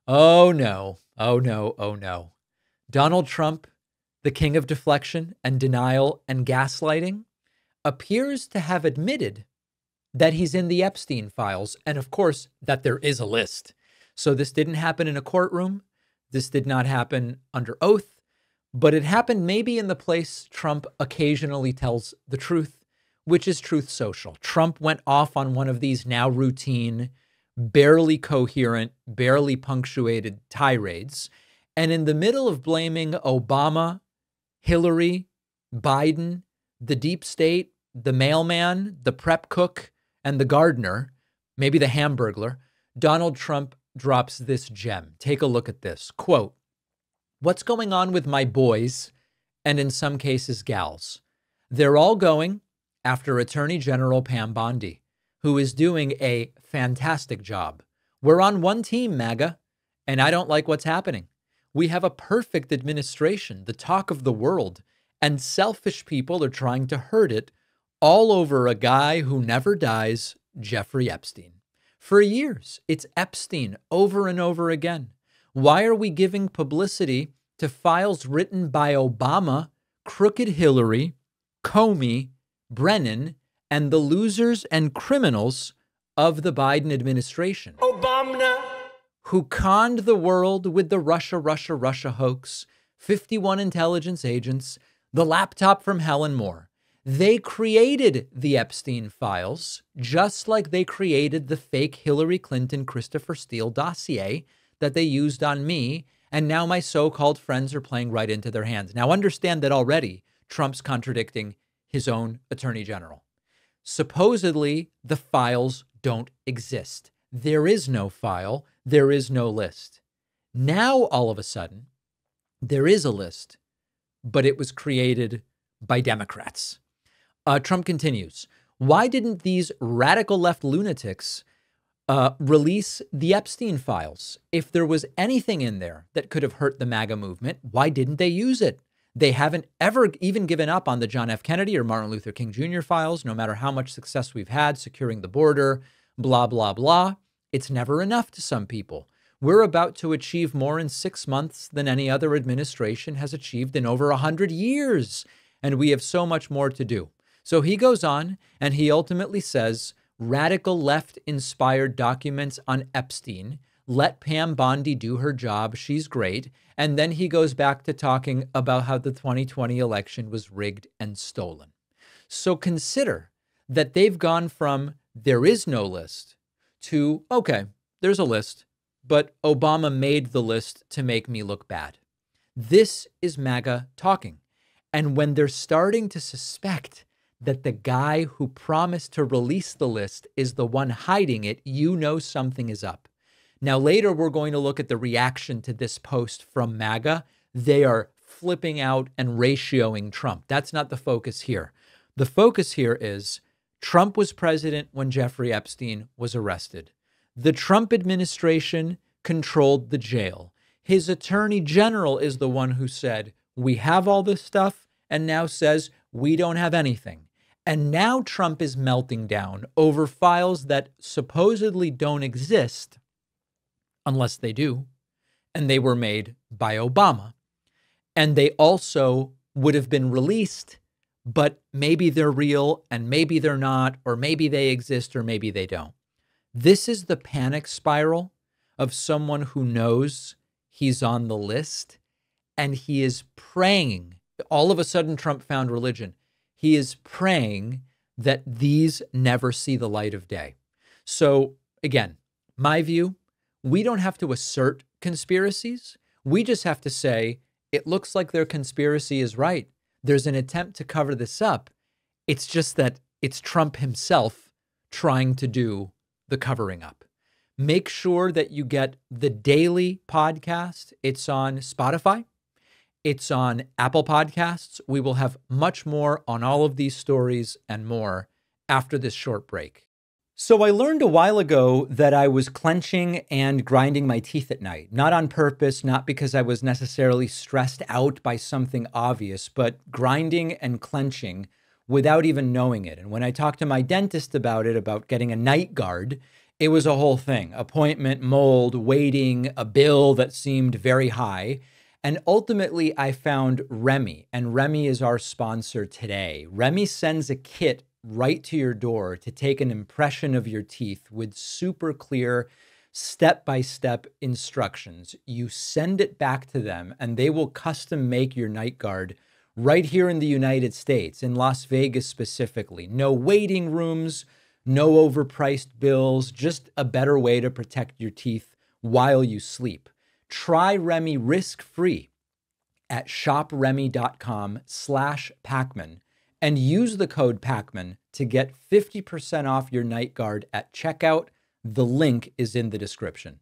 Oh no. Oh no. Oh no. Donald Trump, the king of deflection and denial and gaslighting, appears to have admitted that he's in the Epstein files. And of course, that there is a list. So this didn't happen in a courtroom. This did not happen under oath, but it happened maybe in the place Trump occasionally tells the truth, which is Truth Social. Trump went off on one of these now routine, barely coherent, barely punctuated tirades. And in the middle of blaming Obama, Hillary, Biden, the deep state, the mailman, the prep cook, and the gardener, maybe the hamburglar, Donald Trump drops this gem. Take a look at this. Quote, "What's going on with my boys, and in some cases gals? They're all going after Attorney General Pam Bondi, who is doing a fantastic job. We're on one team, MAGA, and I don't like what's happening. We have a perfect administration, the talk of the world, and selfish people are trying to hurt it all over a guy who never dies, Jeffrey Epstein. For years, it's Epstein over and over again. Why are we giving publicity to files written by Obama, crooked Hillary, Comey, Brennan, and the losers and criminals of the Biden administration? Obama, who conned the world with the Russia hoax, 51 intelligence agents, the laptop from hell, and more. They created the Epstein files, just like they created the fake Hillary Clinton, Christopher Steele dossier that they used on me, and now my so-called friends are playing right into their hands. Now understand that already Trump's contradicting his own attorney general. Supposedly, the files don't exist. There is no file. There is no list. Now, all of a sudden, there is a list, but it was created by Democrats. Trump continues, why didn't these radical left lunatics release the Epstein files? If there was anything in there that could have hurt the MAGA movement, why didn't they use it? They haven't ever even given up on the John F. Kennedy or Martin Luther King Jr. files, no matter how much success we've had securing the border, blah, blah, blah. It's never enough to some people. We're about to achieve more in 6 months than any other administration has achieved in over 100 years. And we have so much more to do. So he goes on and he ultimately says, radical left inspired documents on Epstein. Let Pam Bondi do her job. She's great. And then he goes back to talking about how the 2020 election was rigged and stolen. So consider that they've gone from there is no list to, okay, there's a list, but Obama made the list to make me look bad. This is MAGA talking. And when they're starting to suspect that the guy who promised to release the list is the one hiding it, you know something is up. Now, later, we're going to look at the reaction to this post from MAGA. They are flipping out and ratioing Trump. That's not the focus here. The focus here is Trump was president when Jeffrey Epstein was arrested. The Trump administration controlled the jail. His attorney general is the one who said, we have all this stuff, and now says we don't have anything. And now Trump is melting down over files that supposedly don't exist, unless they do, and they were made by Obama. And they also would have been released, but maybe they're real and maybe they're not, or maybe they exist or maybe they don't. This is the panic spiral of someone who knows he's on the list and he is praying. All of a sudden, Trump found religion. He is praying that these never see the light of day. So again, my view, we don't have to assert conspiracies. We just have to say, it looks like their conspiracy is right. There's an attempt to cover this up. It's just that it's Trump himself trying to do the covering up. Make sure that you get the daily podcast. It's on Spotify. It's on Apple Podcasts. We will have much more on all of these stories and more after this short break. So I learned a while ago that I was clenching and grinding my teeth at night, not on purpose, not because I was necessarily stressed out by something obvious, but grinding and clenching without even knowing it. And when I talked to my dentist about it, about getting a night guard, It was a whole thing. Appointment, mold, waiting, a bill that seemed very high. And ultimately, I found Remy, and Remy is our sponsor today. Remy sends a kit right to your door to take an impression of your teeth with super clear step-by-step instructions. You send it back to them, and they will custom make your night guard right here in the United States, in Las Vegas specifically. No waiting rooms, no overpriced bills, just a better way to protect your teeth while you sleep. Try Remy risk-free at shopremy.com/Pacman and use the code Pacman to get 50% off your night guard at checkout. The link is in the description.